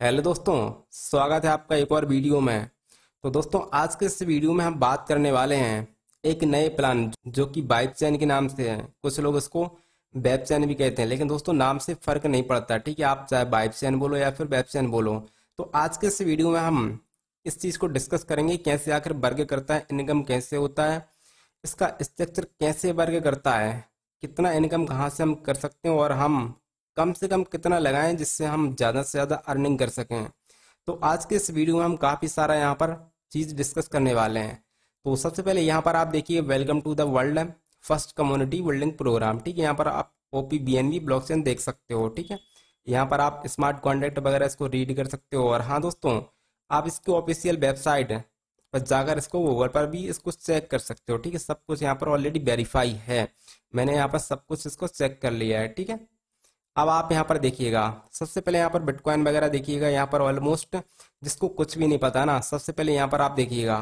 Hello दोस्तों, स्वागत है आपका एक और वीडियो में। तो दोस्तों, आज के इस वीडियो में हम बात करने वाले हैं एक नए प्लान जो कि वाइब चैन के नाम से है। कुछ लोग इसको वेब चैन भी कहते हैं, लेकिन दोस्तों नाम से फर्क नहीं पड़ता। ठीक है, आप चाहे वाइब चैन बोलो या फिर वेब चैन बोलो। तो आज के इस वीडियो में हम इस चीज़ को डिस्कस करेंगे, कैसे आखिर वर्क करता है, इनकम कैसे होता है, इसका स्ट्रक्चर कैसे वर्क करता है, कितना इनकम कहाँ से हम कर सकते हैं और हम कम से कम कितना लगाएं जिससे हम ज़्यादा से ज़्यादा अर्निंग कर सकें। तो आज के इस वीडियो में हम काफ़ी सारा यहाँ पर चीज़ डिस्कस करने वाले हैं। तो सबसे पहले यहाँ पर आप देखिए, welcome to the world first community building programme. ठीक है, यहाँ पर आप OPBNB ब्लॉकचेन देख सकते हो। ठीक है, यहाँ पर आप स्मार्ट कॉन्ट्रैक्ट वगैरह इसको रीड कर सकते हो। और हाँ दोस्तों, आप इसकी ऑफिशियल वेबसाइट पर जाकर इसको गूगल पर भी इसको चेक कर सकते हो। ठीक है, सब कुछ यहाँ पर ऑलरेडी वेरीफाई है। मैंने यहाँ पर सब कुछ इसको चेक कर लिया है। ठीक है, अब आप यहाँ पर देखिएगा, सबसे पहले यहाँ पर बिटकॉइन वगैरह देखिएगा। यहाँ पर ऑलमोस्ट जिसको कुछ भी नहीं पता ना, सबसे पहले यहाँ पर आप देखिएगा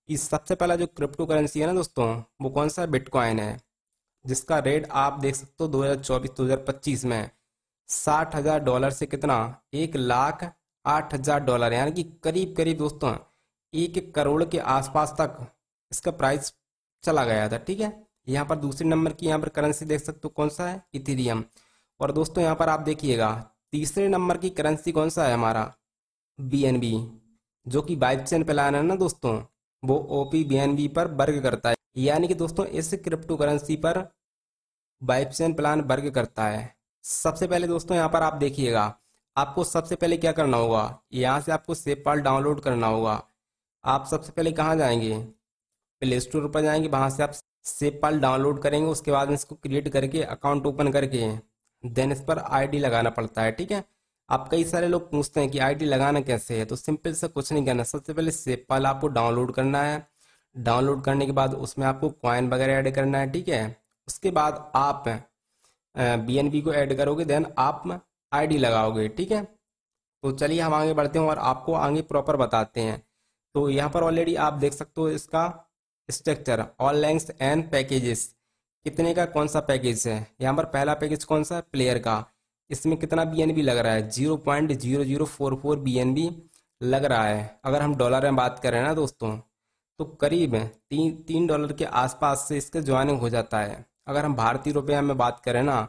कि सबसे पहला जो क्रिप्टो करेंसी है ना दोस्तों, वो कौन सा बिटकॉइन है, जिसका रेट आप देख सकते हो 2024-2025 में $60,000 से कितना, $1,08,000, यानी कि करीब करीब दोस्तों 1 करोड़ के आसपास तक इसका प्राइस चला गया था। ठीक है, यहाँ पर दूसरे नंबर की यहाँ पर करेंसी देख सकते हो, कौन सा है, इथेरियम। और दोस्तों यहाँ पर आप देखिएगा तीसरे नंबर की करेंसी कौन सा है, हमारा BNB, जो कि वाइब चेन प्लान है ना दोस्तों, वो OPBNB पर वर्क करता है। यानी कि दोस्तों इस क्रिप्टो करेंसी पर वाइब चेन प्लान वर्क करता है। सबसे पहले दोस्तों यहाँ पर आप देखिएगा, आपको सबसे पहले क्या करना होगा, यहाँ से आपको सेपपाल डाउनलोड करना होगा। आप सबसे पहले कहाँ जाएंगे, प्ले स्टोर पर जाएंगे, वहां से आप सेपपाल डाउनलोड करेंगे। उसके बाद में इसको क्रिएट करके अकाउंट ओपन करके देन इस पर आईडी लगाना पड़ता है। ठीक है, अब कई सारे लोग पूछते हैं कि आईडी लगाना कैसे है, तो सिंपल से कुछ नहीं करना। सबसे पहले सेपपाल आपको डाउनलोड करना है। डाउनलोड करने के बाद उसमें आपको कॉइन वगैरह ऐड करना है। ठीक है, उसके बाद आप BNB को ऐड करोगे, देन आप आईडी लगाओगे। ठीक है, तो चलिए हम आगे बढ़ते हैं और आपको आगे प्रॉपर बताते हैं। तो यहाँ पर ऑलरेडी आप देख सकते हो इसका स्ट्रक्चर, ऑल लैंग्स एंड पैकेजेस, कितने का कौन सा पैकेज है। यहाँ पर पहला पैकेज कौन सा है, प्लेयर का। इसमें कितना BNB लग रहा है, 0.0044 BNB लग रहा है। अगर हम डॉलर में बात करें ना दोस्तों, तो करीब तीन डॉलर के आसपास से इसका ज्वाइनिंग हो जाता है। अगर हम भारतीय रुपये में बात करें ना,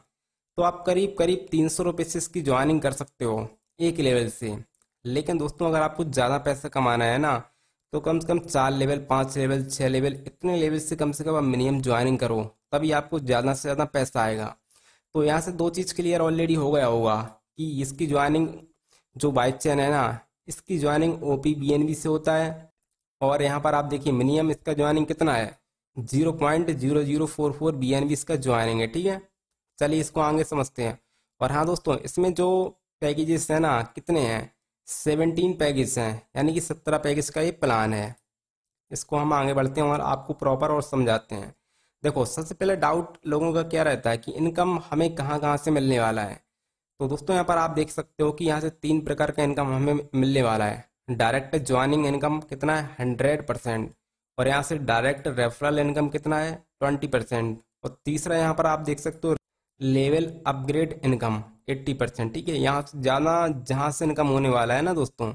तो आप करीब करीब 300 रुपये से इसकी ज्वाइनिंग कर सकते हो एक लेवल से। लेकिन दोस्तों अगर आपको ज़्यादा पैसा कमाना है ना, तो कम से कम 4 लेवल, 5 लेवल, 6 लेवल, इतने लेवल से कम आप मिनिमम ज्वाइनिंग करो, तभी आपको ज़्यादा से ज़्यादा पैसा आएगा। तो यहाँ से दो चीज़ क्लियर ऑलरेडी हो गया होगा कि इसकी ज्वाइनिंग जो वाइब चैन है ना, इसकी ज्वाइनिंग OPBNB से होता है। और यहाँ पर आप देखिए मिनिमम इसका ज्वाइनिंग कितना है, 0.0044 BNB इसका ज्वाइनिंग है। ठीक है, चलिए इसको आगे समझते हैं। और हाँ दोस्तों, इसमें जो पैकेजेस हैं ना, कितने हैं, 17 पैकेज हैं, यानी कि 17 पैकेज का ये प्लान है। इसको हम आगे बढ़ते हैं और आपको प्रॉपर और समझाते हैं। देखो, सबसे पहले डाउट लोगों का क्या रहता है कि इनकम हमें कहाँ कहाँ से मिलने वाला है। तो दोस्तों यहाँ पर आप देख सकते हो कि यहाँ से 3 प्रकार का इनकम हमें मिलने वाला है। डायरेक्ट ज्वाइनिंग इनकम कितना है, 100%। और यहाँ से डायरेक्ट रेफरल इनकम कितना है, 20%। और तीसरा यहाँ पर आप देख सकते हो लेवल अपग्रेड इनकम 80%। ठीक है, यहाँ से ज़्यादा जहाँ से इनकम होने वाला है ना दोस्तों,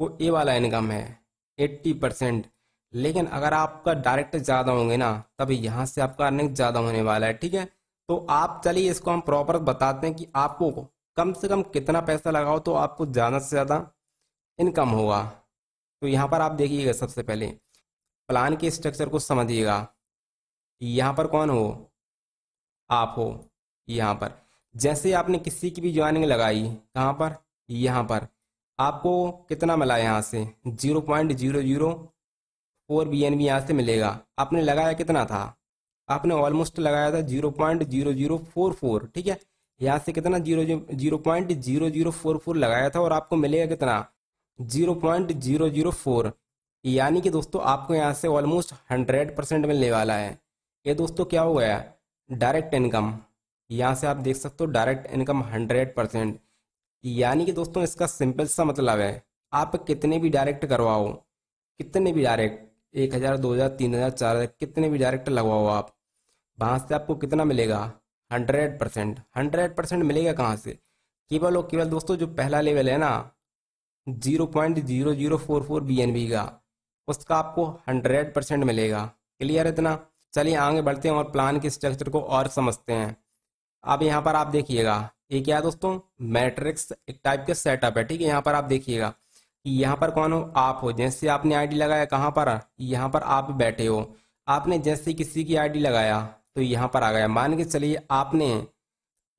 वो ये वाला इनकम है 80%। लेकिन अगर आपका डायरेक्ट ज़्यादा होंगे ना, तभी यहाँ से आपका अर्निंग ज़्यादा होने वाला है। ठीक है, तो आप चलिए इसको हम प्रॉपर बताते हैं कि आपको कम से कम कितना पैसा लगाओ तो आपको ज़्यादा से ज़्यादा इनकम होगा। तो यहाँ पर आप देखिएगा, सबसे पहले प्लान के स्ट्रक्चर को समझिएगा। यहाँ पर कौन हो, आप हो। यहाँ पर जैसे आपने किसी की भी ज्वाइनिंग लगाई, कहाँ पर, यहाँ पर आपको कितना मिला, यहाँ से 0.004 BNB यहाँ से मिलेगा। आपने लगाया कितना था, आपने ऑलमोस्ट लगाया था 0.0044। ठीक है, यहाँ से कितना 0.0044 लगाया था और आपको मिलेगा कितना, 0.004। यानी कि दोस्तों आपको यहाँ से ऑलमोस्ट 100% मिलने वाला है। ये दोस्तों क्या हो गया, डायरेक्ट इनकम। यहाँ से आप देख सकते हो डायरेक्ट इनकम 100%। यानी कि दोस्तों इसका सिंपल सा मतलब है, आप कितने भी डायरेक्ट करवाओ, कितने भी डायरेक्ट 1,000, 2,000, 3,000, 4,000, कितने भी डायरेक्ट लगवाओ आप, वहाँ से आपको कितना मिलेगा, 100%। 100% मिलेगा कहाँ से, केवल और केवल दोस्तों जो पहला लेवल है ना, 0.0044 BNB का, उसका आपको 100% मिलेगा। क्लियर है इतना? चलिए आगे बढ़ते हैं और प्लान के स्ट्रक्चर को और समझते हैं। अब यहाँ पर आप देखिएगा, ये क्या है दोस्तों, मैट्रिक्स एक टाइप का सेटअप है। ठीक है, यहाँ पर आप देखिएगा कि यहाँ पर कौन हो, आप हो। जैसे आपने आईडी लगाया कहाँ पर, यहाँ पर आप बैठे हो। आपने जैसे किसी की आईडी लगाया तो यहाँ पर आ गया। मान के चलिए आपने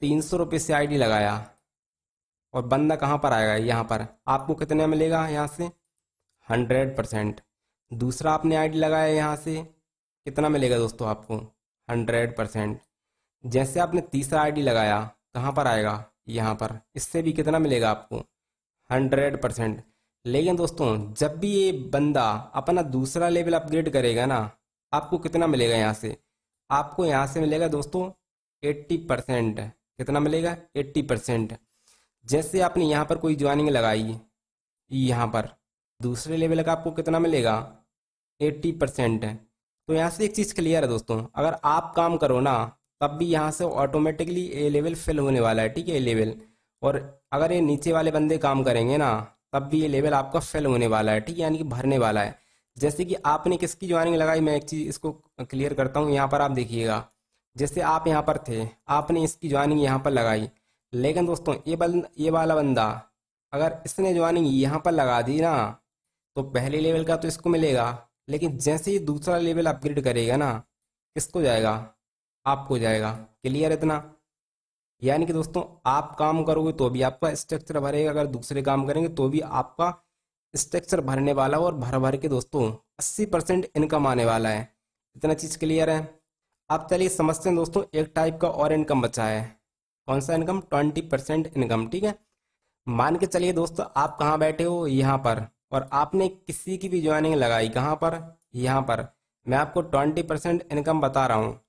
300 रुपये से आईडी लगाया और बंदा कहाँ पर आएगा, यहाँ पर। आपको कितने मिलेगा यहाँ से, 100%। दूसरा आपने आईडी लगाया यहाँ से, कितना मिलेगा दोस्तों आपको, 100%। जैसे आपने तीसरा आईडी लगाया कहाँ पर आएगा, यहाँ पर। इससे भी कितना मिलेगा आपको, 100%। लेकिन दोस्तों जब भी ये बंदा अपना दूसरा लेवल अपग्रेड करेगा ना, आपको कितना मिलेगा यहाँ से, आपको यहाँ से मिलेगा दोस्तों 80%। कितना मिलेगा, 80%। जैसे आपने यहाँ पर कोई ज्वाइनिंग लगाई, यहाँ पर दूसरे लेवल का आपको कितना मिलेगा, 80%। तो यहाँ से एक चीज़ क्लियर है दोस्तों, अगर आप काम करो ना तब भी यहाँ से ऑटोमेटिकली ए लेवल फिल होने वाला है। ठीक है, ए लेवल। और अगर ये नीचे वाले बंदे काम करेंगे ना तब भी ये लेवल आपका फिल होने वाला है। ठीक है, यानी कि भरने वाला है। जैसे कि आपने किसकी ज्वाइनिंग लगाई, मैं एक चीज़ इसको क्लियर करता हूँ। यहाँ पर आप देखिएगा, जैसे आप यहाँ पर थे, आपने इसकी ज्वाइनिंग यहाँ पर लगाई। लेकिन दोस्तों ये वाला बंदा अगर इसने ज्वाइनिंग यहाँ पर लगा दी ना तो पहले लेवल का तो इसको मिलेगा, लेकिन जैसे ही दूसरा लेवल अपग्रेड करेगा ना, किसको जाएगा, आपको जाएगा। क्लियर इतना? यानी कि दोस्तों आप काम करोगे तो भी आपका स्ट्रक्चर भरेगा, अगर दूसरे काम करेंगे तो भी आपका स्ट्रक्चर भरने वाला, और भर भर के दोस्तों 80% इनकम आने वाला है। इतना चीज़ क्लियर है? अब चलिए समझते हैं दोस्तों, एक टाइप का और इनकम बचा है। कौन सा इनकम, 20% इनकम। ठीक है, मान के चलिए दोस्तों आप कहाँ बैठे हो, यहाँ पर, और आपने किसी की भी ज्वाइनिंग लगाई कहाँ पर, यहाँ पर। मैं आपको 20% इनकम बता रहा हूँ।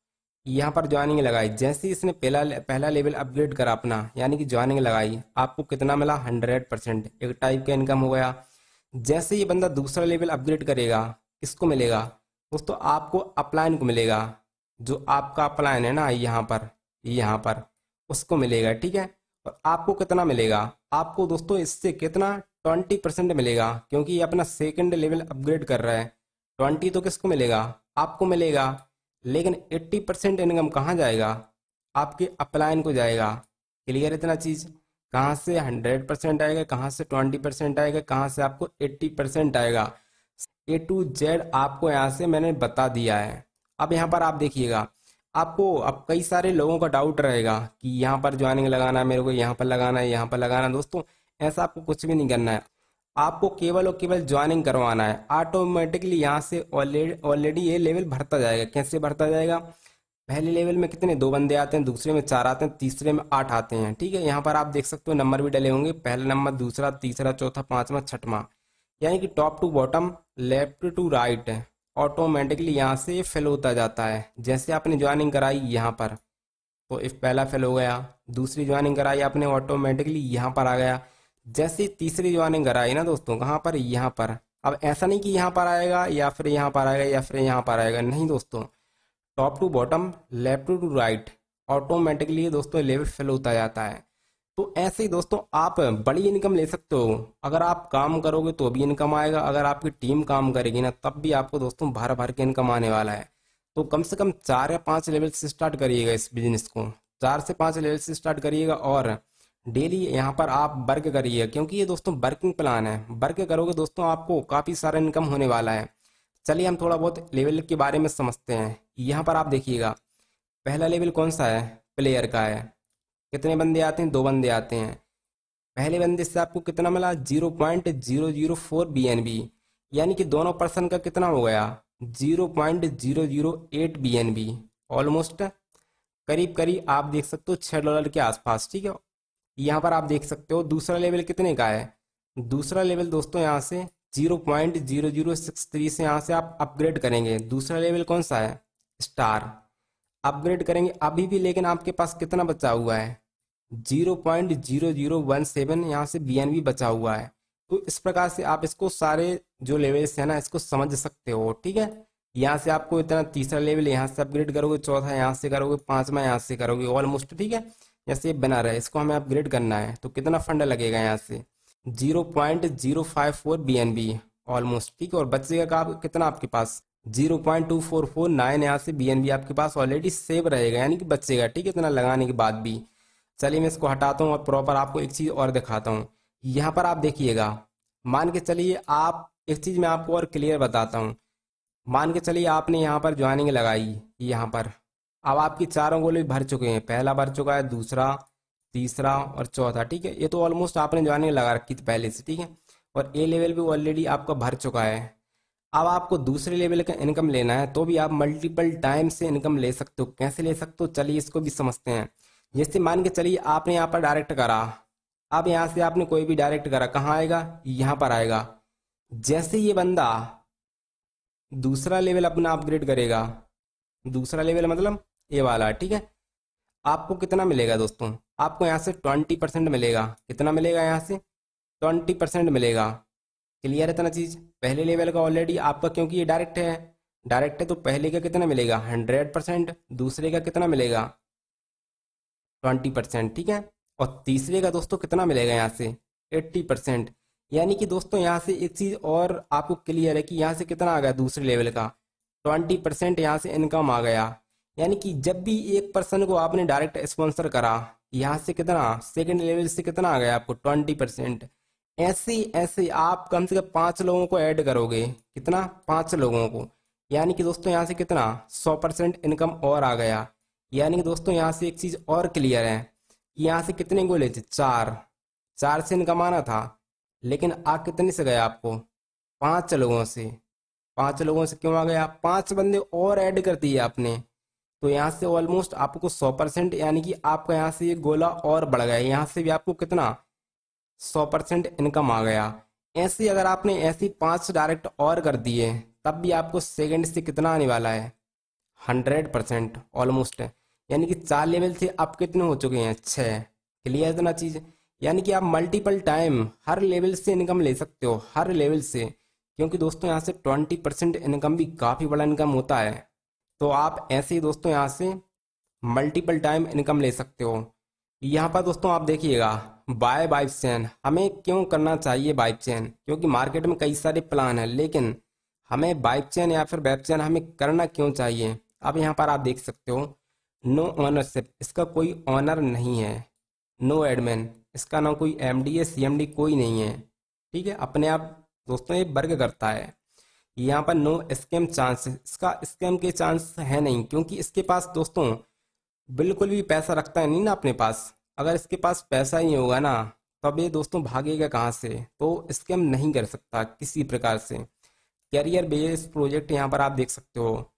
यहाँ पर ज्वाइनिंग लगाई, जैसे ही इसने पहला लेवल अपग्रेड करा अपना, यानी कि ज्वाइनिंग लगाई, आपको कितना मिला, 100%। एक टाइप का इनकम हो गया। जैसे ये बंदा दूसरा लेवल अपग्रेड करेगा, किसको मिलेगा दोस्तों, आपको अपलाइन को मिलेगा। जो आपका अपलाइन है ना यहाँ पर उसको मिलेगा। ठीक है, और आपको कितना मिलेगा, आपको दोस्तों इससे कितना, 20% मिलेगा, क्योंकि ये अपना सेकंड लेवल अपग्रेड कर रहा है। 20 तो किसको मिलेगा, आपको मिलेगा। लेकिन 80% इनकम कहाँ जाएगा, आपके अपलाइन को जाएगा। क्लियर इतना चीज़? कहाँ से 100% आएगा, कहाँ से 20% आएगा, कहाँ से आपको 80% आएगा। A to Z आपको यहाँ से मैंने बता दिया है। अब यहाँ पर आप देखिएगा, आपको अब कई सारे लोगों का डाउट रहेगा कि यहाँ पर ज्वाइनिंग लगाना है मेरे को, यहाँ पर लगाना है, यहाँ पर लगाना है। दोस्तों ऐसा आपको कुछ भी नहीं करना है, आपको केवल और केवल ज्वाइनिंग करवाना है। ऑटोमेटिकली यहाँ से ऑलरेडी ये लेवल भरता जाएगा। कैसे भरता जाएगा, पहले लेवल में कितने, 2 बंदे आते हैं, दूसरे में 4 आते हैं, तीसरे में 8 आते हैं। ठीक है, यहाँ पर आप देख सकते हो नंबर भी डले होंगे, पहला नंबर, दूसरा, तीसरा, चौथा, पांचवा, छठवां। यानी कि top to bottom, left to right, automatically यहाँ से ये फिल होता जाता है। जैसे आपने ज्वाइनिंग कराई यहाँ पर तो इफ पहला फिल हो गया, दूसरी ज्वाइनिंग कराई आपने, ऑटोमेटिकली यहाँ पर आ गया। जैसे तीसरी ज्वाइनिंग कराई ना दोस्तों, कहाँ पर, यहाँ पर। अब ऐसा नहीं कि यहाँ पर आएगा या फिर यहाँ पर आएगा या फिर यहाँ पर आएगा, नहीं दोस्तों, top to bottom, left to right, automatically दोस्तों लेवल फिल होता जाता है। तो ऐसे ही दोस्तों आप बड़ी इनकम ले सकते हो। अगर आप काम करोगे तो भी इनकम आएगा, अगर आपकी टीम काम करेगी ना तब भी आपको दोस्तों भर भर के इनकम आने वाला है। तो कम से कम 4 या 5 लेवल से स्टार्ट करिएगा इस बिजनेस को, 4 से 5 लेवल से स्टार्ट करिएगा, और डेली यहाँ पर आप वर्क करिए, क्योंकि ये दोस्तों वर्किंग प्लान है। वर्क करोगे दोस्तों आपको काफ़ी सारा इनकम होने वाला है। चलिए हम थोड़ा बहुत लेवल के बारे में समझते हैं। यहाँ पर आप देखिएगा, पहला लेवल कौन सा है, प्लेयर का है। कितने बंदे आते हैं, 2 बंदे आते हैं। पहले बंदे से आपको कितना मिला, 0.004 BNB, यानी कि दोनों पर्सन का कितना हो गया, 0.008 BNB। ऑलमोस्ट करीब करीब आप देख सकते हो $6 के आसपास। ठीक है, यहाँ पर आप देख सकते हो दूसरा लेवल कितने का है। दूसरा लेवल दोस्तों यहाँ से 0.0063 से यहाँ से आप अपग्रेड करेंगे। दूसरा लेवल कौन सा है, स्टार, अपग्रेड करेंगे अभी भी। लेकिन आपके पास कितना बचा हुआ है, 0.0017 यहाँ से BNB बचा हुआ है। तो इस प्रकार से आप इसको सारे जो लेवल्स है ना इसको समझ सकते हो। ठीक है, यहाँ से आपको इतना, तीसरा लेवल यहाँ से अपग्रेड करोगे, चौथा यहाँ से करोगे, पांचवा यहाँ से करोगे, ऑलमोस्ट। ठीक है, जैसे ये बना रहे, इसको हमें अपग्रेड करना है तो कितना फंड लगेगा यहाँ से, 0.054 BNB ऑलमोस्ट, ठीक है। और बचेगा का कितना आपके पास 0.2449 यहाँ से BNB आपके पास ऑलरेडी सेव रहेगा, यानी कि बचेगा, ठीक है, इतना लगाने के बाद भी। चलिए मैं इसको हटाता हूँ और प्रॉपर आपको एक चीज़ और दिखाता हूँ। यहाँ पर आप देखिएगा, मान के चलिए आप, एक चीज़ मैं आपको और क्लियर बताता हूँ। मान के चलिए आपने यहाँ पर ज्वाइनिंग लगाई, यहाँ पर अब आपकी चारों गोले भर चुके हैं, पहला भर चुका है, दूसरा, तीसरा और चौथा, ठीक है। ये तो ऑलमोस्ट आपने ज्वाइनिंग लगा रखी थी पहले से, ठीक है। और ए लेवल भी ऑलरेडी आपका भर चुका है। अब आपको दूसरे लेवल का इनकम लेना है तो भी आप मल्टीपल टाइम से इनकम ले सकते हो। कैसे ले सकते हो, चलिए इसको भी समझते हैं। जैसे मान के चलिए आपने यहाँ पर डायरेक्ट करा, अब यहाँ से आपने कोई भी डायरेक्ट करा, कहाँ आएगा, यहाँ पर आएगा। जैसे ये बंदा दूसरा लेवल अपना अपग्रेड करेगा, दूसरा लेवल मतलब ये वाला, ठीक है, आपको कितना मिलेगा दोस्तों, आपको यहाँ से 20% मिलेगा। कितना मिलेगा, यहाँ से 20% मिलेगा। क्लियर है इतना चीज। पहले लेवल का ऑलरेडी आपका, क्योंकि ये डायरेक्ट है, डायरेक्ट है तो पहले का कितना मिलेगा 100%, दूसरे का कितना मिलेगा 20%, ठीक है। और तीसरे का दोस्तों कितना मिलेगा यहाँ से 80%। यानी कि दोस्तों यहाँ से एक चीज और आपको क्लियर है कि यहाँ से कितना आ गया दूसरे लेवल का 20% यहाँ से इनकम आ गया। यानी कि जब भी एक पर्सन को आपने डायरेक्ट स्पॉन्सर करा, यहाँ से कितना सेकंड लेवल से कितना आ गया आपको 20%। ऐसे ऐसे आप कम से कम 5 लोगों को ऐड करोगे, कितना 5 लोगों को, यानी कि दोस्तों यहाँ से कितना 100% इनकम और आ गया। यानी कि दोस्तों यहाँ से एक चीज और क्लियर है कि यहाँ से कितने गोले थे, 4 से इनकम आना था, लेकिन आ कितने से गया आपको 5 लोगों से। 5 लोगों से क्यों आ गया, 5 बंदे और ऐड कर दिए आपने, तो यहाँ से ऑलमोस्ट आपको 100%, यानी कि आपका यहाँ से ये गोला और बढ़ गया, यहाँ से भी आपको कितना 100% इनकम आ गया। ऐसे अगर आपने ऐसी 5 डायरेक्ट और कर दिए तब भी आपको सेकंड से कितना आने वाला है 100% ऑलमोस्ट है। यानी कि 4 लेवल से अब कितने हो चुके हैं 6। क्लियर है इतना चीज। यानी कि आप मल्टीपल टाइम हर लेवल से इनकम ले सकते हो, हर लेवल से, क्योंकि दोस्तों यहाँ से 20% इनकम भी काफी बड़ा इनकम होता है। तो आप ऐसे ही दोस्तों यहाँ से मल्टीपल टाइम इनकम ले सकते हो। यहाँ पर दोस्तों आप देखिएगा, बाय वाइब चैन हमें क्यों करना चाहिए वाइब चैन, क्योंकि मार्केट में कई सारे प्लान हैं, लेकिन हमें वाइब चैन या फिर वेब चैन हमें करना क्यों चाहिए। अब यहाँ पर आप देख सकते हो, नो ओनरशिप, इसका कोई ऑनर नहीं है, नो एडमिन, इसका ना कोई एमडी है, सीएमडी कोई नहीं है, ठीक है, अपने आप दोस्तों ये वर्क करता है। यहाँ पर नो स्कैम चांस, इसका स्कैम के चांस है नहीं, क्योंकि इसके पास दोस्तों बिल्कुल भी पैसा रखता है नहीं ना अपने पास। अगर इसके पास पैसा ही होगा ना, तब ये दोस्तों भागेगा कहाँ से, तो स्कैम नहीं कर सकता किसी प्रकार से। कैरियर बेस्ड प्रोजेक्ट यहाँ पर आप देख सकते हो।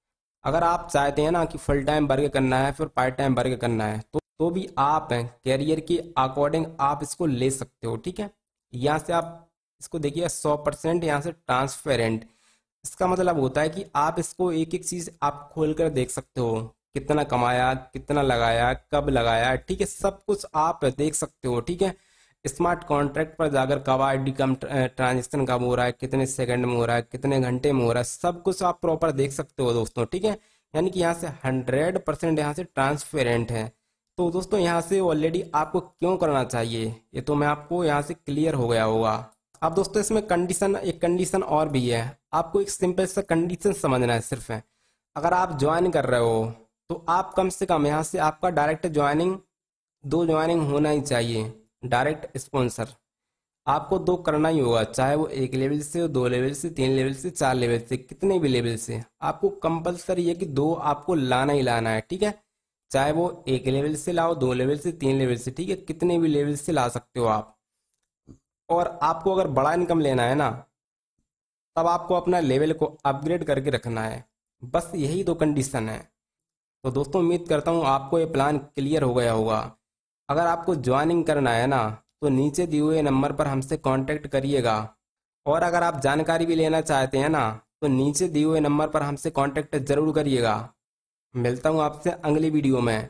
अगर आप चाहते हैं ना कि फुल टाइम वर्क करना है फिर पार्ट टाइम वर्क करना है, तो भी आप कैरियर के अकॉर्डिंग आप इसको ले सकते हो, ठीक है। यहाँ से आप इसको देखिए 100% यहाँ से ट्रांसपेरेंट, इसका मतलब होता है कि आप इसको एक एक चीज आप खोल कर देख सकते हो, कितना कमाया, कितना लगाया, कब लगाया, ठीक है, सब कुछ आप देख सकते हो, ठीक है। स्मार्ट कॉन्ट्रैक्ट पर जाकर कब आईडी कम ट्रांजेक्शन कब हो रहा है, कितने सेकंड में हो रहा है, कितने घंटे में हो रहा है, सब कुछ आप प्रॉपर देख सकते हो दोस्तों, ठीक है। यानी कि यहाँ से 100% यहाँ से ट्रांसपेरेंट है। तो दोस्तों यहाँ से ऑलरेडी आपको क्यों करना चाहिए ये तो मैं आपको यहाँ से क्लियर हो गया होगा। अब दोस्तों इसमें कंडीशन, एक कंडीशन और भी है, आपको एक सिंपल सा कंडीशन समझना है सिर्फ है। अगर आप ज्वाइन कर रहे हो तो आप कम से कम यहाँ से आपका डायरेक्ट ज्वाइनिंग 2 ज्वाइनिंग होना ही चाहिए। डायरेक्ट स्पॉन्सर आपको 2 करना ही होगा, चाहे वो 1 लेवल से, 2 लेवल से, 3 लेवल से, 4 लेवल से, कितने भी लेवल से आपको कंपलसरी है कि 2 आपको लाना ही लाना है, ठीक है। चाहे वो 1 लेवल से लाओ, 2 लेवल से, 3 लेवल से, ठीक है, कितने भी लेवल से ला सकते हो आप। और आपको अगर बड़ा इनकम लेना है ना, तब आपको अपना लेवल को अपग्रेड करके रखना है, बस यही 2 कंडीशन है। तो दोस्तों उम्मीद करता हूँ आपको ये प्लान क्लियर हो गया होगा। अगर आपको ज्वाइनिंग करना है ना, तो नीचे दिए हुए नंबर पर हमसे कांटेक्ट करिएगा। और अगर आप जानकारी भी लेना चाहते हैं ना, तो नीचे दिए हुए नंबर पर हमसे कांटेक्ट जरूर करिएगा। मिलता हूँ आपसे अगली वीडियो में।